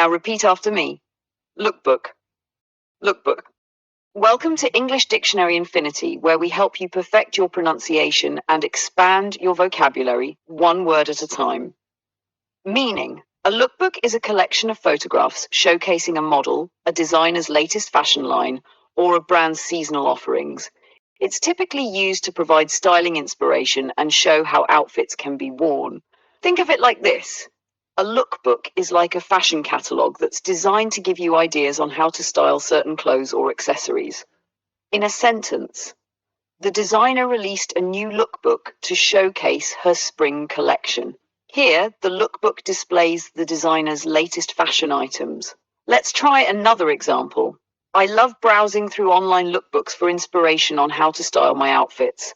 Now repeat after me. Lookbook. Lookbook. Welcome to English Dictionary Infinity, where we help you perfect your pronunciation and expand your vocabulary one word at a time. Meaning. A lookbook is a collection of photographs showcasing a model, a designer's latest fashion line, or a brand's seasonal offerings. It's typically used to provide styling inspiration and show how outfits can be worn. Think of it like this. A lookbook is like a fashion catalogue that's designed to give you ideas on how to style certain clothes or accessories. In a sentence, the designer released a new lookbook to showcase her spring collection. Here, the lookbook displays the designer's latest fashion items. Let's try another example. I love browsing through online lookbooks for inspiration on how to style my outfits.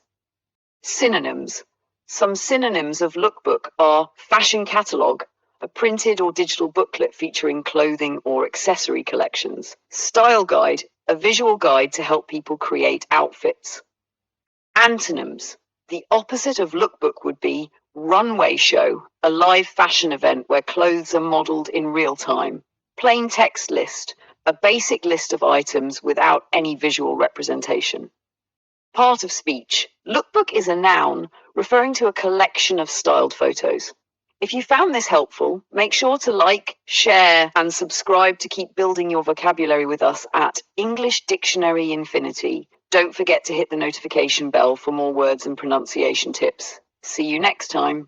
Synonyms. Some synonyms of lookbook are fashion catalogue, a printed or digital booklet featuring clothing or accessory collections. Style guide, a visual guide to help people create outfits. Antonyms. The opposite of lookbook would be runway show, a live fashion event where clothes are modeled in real time. Plain text list, a basic list of items without any visual representation. Part of speech. Lookbook is a noun referring to a collection of styled photos. If you found this helpful, make sure to like, share, and subscribe to keep building your vocabulary with us at English Dictionary Infinity. Don't forget to hit the notification bell for more words and pronunciation tips. See you next time.